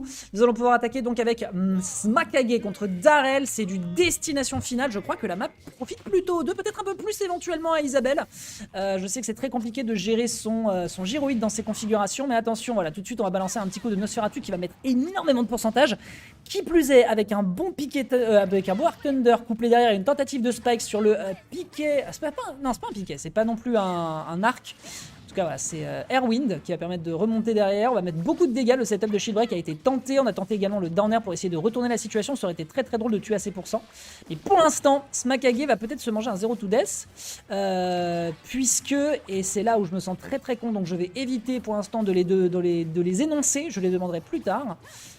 nous. Nous allons pouvoir attaquer donc avec Smakage contre Darrel. C'est du destination finale. Je crois que la map profite plutôt de peut-être un peu plus éventuellement à Isabelle. Je sais que c'est très compliqué de gérer son gyroïde dans ces configurations, mais attention, voilà, tout de suite on va balancer un petit coup de Nosferatu qui va mettre énormément de pourcentage. Qui plus est, avec un bon piqué, avec un beau Arc Thunder couplé derrière une tentative de spike sur le piqué. Non, c'est pas un piqué, c'est pas non plus un arc. En tout cas, voilà, c'est Airwind qui va permettre de remonter derrière. On va mettre beaucoup de dégâts. Le setup de Shield Break a été tenté. On a tenté également le down air pour essayer de retourner la situation. Ça aurait été très très drôle de tuer à ces pourcents. Mais pour l'instant, Smakage va peut-être se manger un 0 to death. Puisque, et c'est là où je me sens très très con, donc je vais éviter pour l'instant de les énoncer. Je les demanderai plus tard.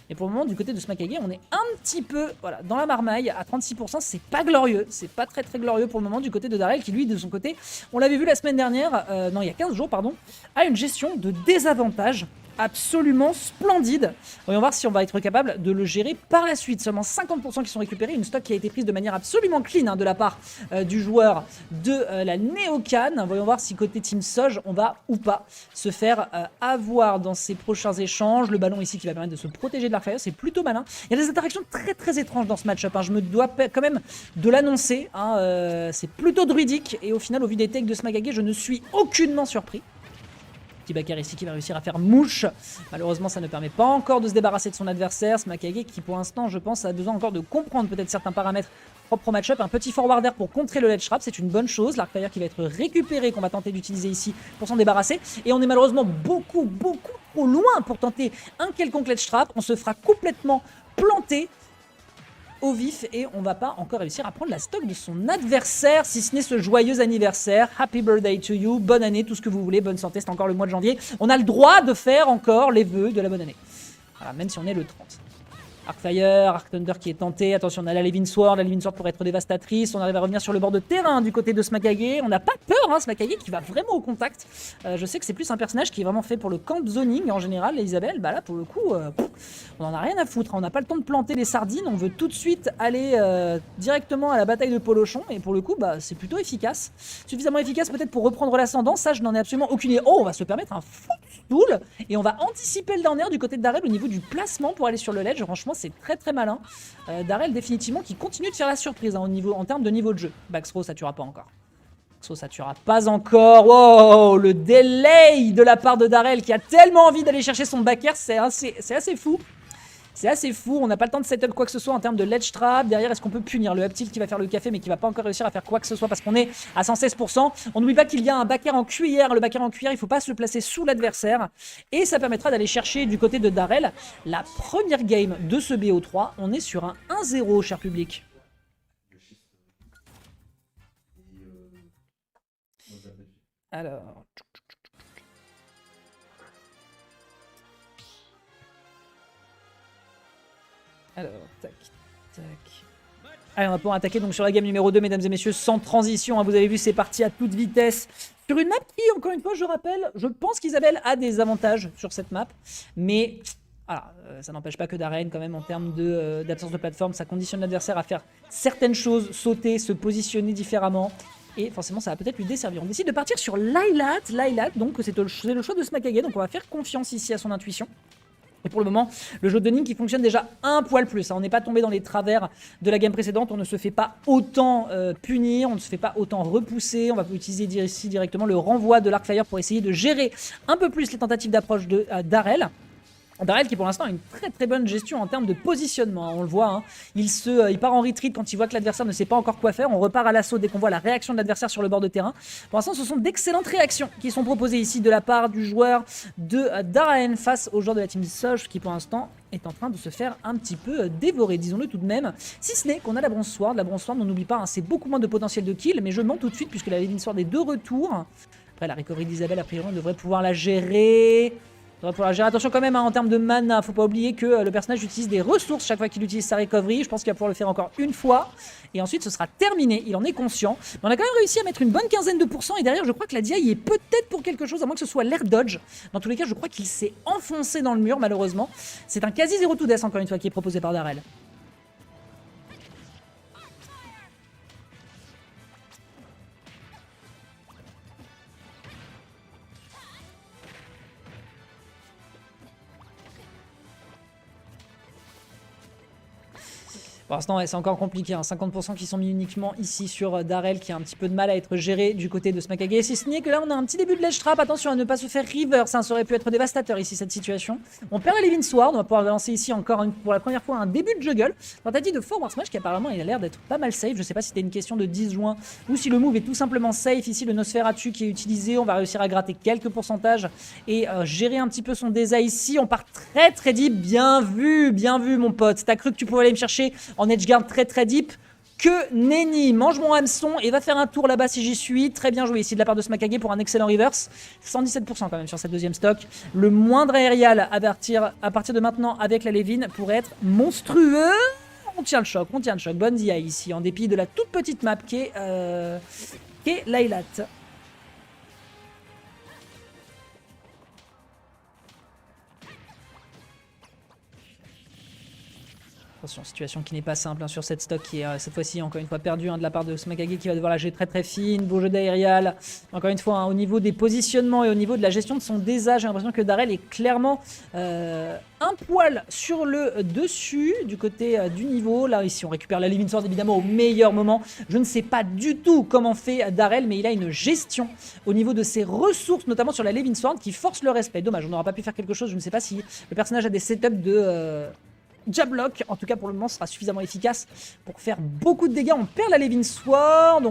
Et pour le moment, du côté de Smakage, on est un petit peu voilà, dans la marmaille à 36%. C'est pas glorieux. C'est pas très très glorieux pour le moment du côté de Darrel qui, lui, de son côté, on l'avait vu la semaine dernière, non, il y a 15 jours, pardon, a une gestion de désavantage absolument splendide. Voyons voir si on va être capable de le gérer par la suite. Seulement 50% qui sont récupérés. Une stock qui a été prise de manière absolument clean de la part du joueur de la Neocan. Voyons voir si côté Team Soj, on va ou pas se faire avoir dans ces prochains échanges. Le ballon ici qui va permettre de se protéger de l'Arcfire, c'est plutôt malin. Il y a des interactions très très étranges dans ce match-up. Je me dois quand même de l'annoncer. C'est plutôt druidique et au final, au vu des takes de Smakage, je ne suis aucunement surpris. Petit backer ici qui va réussir à faire mouche. Malheureusement, ça ne permet pas encore de se débarrasser de son adversaire. Smakage qui, pour l'instant, je pense, a besoin encore de comprendre peut-être certains paramètres propres au match-up. Un petit forward air pour contrer le ledge trap, c'est une bonne chose. L'Arcfire qui va être récupéré, qu'on va tenter d'utiliser ici pour s'en débarrasser. Et on est malheureusement beaucoup trop loin pour tenter un quelconque ledge trap. On se fera complètement planter au vif et on va pas encore réussir à prendre la stock de son adversaire, si ce n'est ce joyeux anniversaire. Happy birthday to you, bonne année, tout ce que vous voulez, bonne santé, c'est encore le mois de janvier. On a le droit de faire encore les vœux de la bonne année. Voilà, même si on est le 30. Arcfire, Arc Thunder qui est tenté. Attention, on a la Living Sword. La Living Sword pourrait être dévastatrice. On arrive à revenir sur le bord de terrain du côté de Smakage. On n'a pas peur, Smakage qui va vraiment au contact. Je sais que c'est plus un personnage qui est vraiment fait pour le camp zoning en général. Et Isabelle, bah là pour le coup, on en a rien à foutre. On n'a pas le temps de planter les sardines. On veut tout de suite aller directement à la bataille de Polochon. Et pour le coup, bah, c'est plutôt efficace. Suffisamment efficace peut-être pour reprendre l'ascendant. Ça, je n'en ai absolument aucune idée. Oh, on va se permettre un footstool. Et on va anticiper le down air du côté de Darrel au niveau du placement pour aller sur le ledge. Franchement, c'est très très malin. Darrel définitivement qui continue de faire la surprise en termes de niveau de jeu. Baxro ça tuera pas encore. Baxro ça tuera pas encore. Wow, le delay de la part de Darrel qui a tellement envie d'aller chercher son backer, c'est assez fou. C'est assez fou, on n'a pas le temps de setup quoi que ce soit en termes de ledge trap. Derrière, est-ce qu'on peut punir le up tilt qui va faire le café mais qui va pas encore réussir à faire quoi que ce soit parce qu'on est à 116%. On n'oublie pas qu'il y a un backer en cuillère. Le backer en cuillère, il faut pas se le placer sous l'adversaire. Et ça permettra d'aller chercher du côté de Darrel la première game de ce BO3. On est sur un 1-0, cher public. Alors... tac, tac. Allez, on va pouvoir attaquer donc sur la game numéro 2, mesdames et messieurs, sans transition. Vous avez vu, c'est parti à toute vitesse. Sur une map qui, encore une fois, je rappelle, je pense qu'Isabelle a des avantages sur cette map. Mais voilà, ça n'empêche pas que Darren, quand même, en termes d'absence de plateforme, ça conditionne l'adversaire à faire certaines choses, sauter, se positionner différemment. Et forcément, ça va peut-être lui desservir. On décide de partir sur Lylat. Lylat, donc c'est le choix de Smakage. Donc on va faire confiance ici à son intuition. Et pour le moment, le jeu de Ning qui fonctionne déjà un poil plus. On n'est pas tombé dans les travers de la game précédente. On ne se fait pas autant punir, on ne se fait pas autant repousser. On va utiliser ici directement le renvoi de l'Arcfire pour essayer de gérer un peu plus les tentatives d'approche de Darrel. Darrel qui pour l'instant a une très très bonne gestion en termes de positionnement, on le voit, il part en retreat quand il voit que l'adversaire ne sait pas encore quoi faire, on repart à l'assaut dès qu'on voit la réaction de l'adversaire sur le bord de terrain. Pour l'instant ce sont d'excellentes réactions qui sont proposées ici de la part du joueur de Darren face au joueur de la team Soj qui pour l'instant est en train de se faire un petit peu dévorer, disons-le tout de même, si ce n'est qu'on a la Bronze Sword. La Bronze Sword, on n'oublie pas, c'est beaucoup moins de potentiel de kill, mais je mens tout de suite puisque la Living Sword est de retour. Après la recovery d'Isabelle, a priori on devrait pouvoir la gérer. Attention quand même en termes de mana, faut pas oublier que le personnage utilise des ressources chaque fois qu'il utilise sa recovery. Je pense qu'il va pouvoir le faire encore une fois et ensuite ce sera terminé, il en est conscient. Mais on a quand même réussi à mettre une bonne quinzaine de pourcents et derrière je crois que la DI est peut-être pour quelque chose, à moins que ce soit l'air dodge. Dans tous les cas je crois qu'il s'est enfoncé dans le mur malheureusement. C'est un quasi 0 to death encore une fois qui est proposé par Darrel. Pour l'instant, ouais, c'est encore compliqué. 50% qui sont mis uniquement ici sur Darrell, qui a un petit peu de mal à être géré du côté de Smakage. Si ce n'est que là, on a un petit début de ledge trap. Attention à ne pas se faire reverse. Ça aurait pu être dévastateur ici, cette situation. On perd la Living Sword. On va pouvoir lancer ici encore pour la première fois un début de juggle. Tentative de forward smash qui apparemment il a l'air d'être pas mal safe. Je sais pas si c'était une question de disjoint ou si le move est tout simplement safe. Ici, le Nosferatu qui est utilisé. On va réussir à gratter quelques pourcentages et gérer un petit peu son désir ici. On part très deep. Bien vu, mon pote. T'as cru que tu pouvais aller me chercher en edgeguard très deep? Que nenni, mange mon hameçon et va faire un tour là-bas si j'y suis. Très bien joué ici de la part de Smakage pour un excellent reverse. 117% quand même sur cette deuxième stock. Le moindre aérial à partir de maintenant avec la Levin pourrait être monstrueux. On tient le choc. Bonne DI ici en dépit de la toute petite map qui est Laylat. Attention, situation qui n'est pas simple sur cette stock qui est cette fois-ci encore une fois perdue de la part de Smakage qui va devoir la jouer très fine. Beau jeu d'aérial. Encore une fois, au niveau des positionnements et au niveau de la gestion de son désir, j'ai l'impression que Darrell est clairement un poil sur le dessus du côté du niveau. Là, ici, on récupère la Living Sword évidemment au meilleur moment. Je ne sais pas du tout comment fait Darrell, mais il a une gestion au niveau de ses ressources, notamment sur la Living Sword, qui force le respect. Dommage, on n'aura pas pu faire quelque chose. Je ne sais pas si le personnage a des setups de... Jablock, en tout cas pour le moment, sera suffisamment efficace pour faire beaucoup de dégâts. On perd la Living Sword,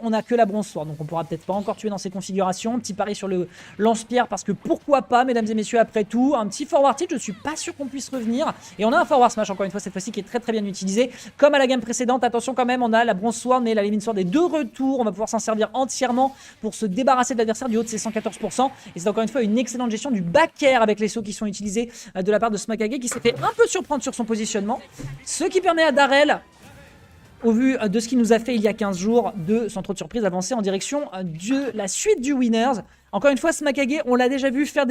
on n'a que la Bronze Sword, donc on pourra peut-être pas encore tuer dans ces configurations. Petit pari sur le lance-pierre parce que pourquoi pas, mesdames et messieurs, après tout. Un petit forward tilt, je suis pas sûr qu'on puisse revenir. Et on a un forward smash encore une fois cette fois-ci qui est très bien utilisé. Comme à la game précédente, attention quand même, on a la Bronze Sword mais la Living Sword est de retour. On va pouvoir s'en servir entièrement pour se débarrasser de l'adversaire du haut de ses 114%. Et c'est encore une fois une excellente gestion du back air avec les sauts qui sont utilisés de la part de Smakage qui s'est fait un peu surprendre sur son positionnement, ce qui permet à Darrell, au vu de ce qu'il nous a fait il y a 15 jours, de, sans trop de surprise, avancer en direction de la suite du Winners. Encore une fois, Smakage, on l'a déjà vu faire des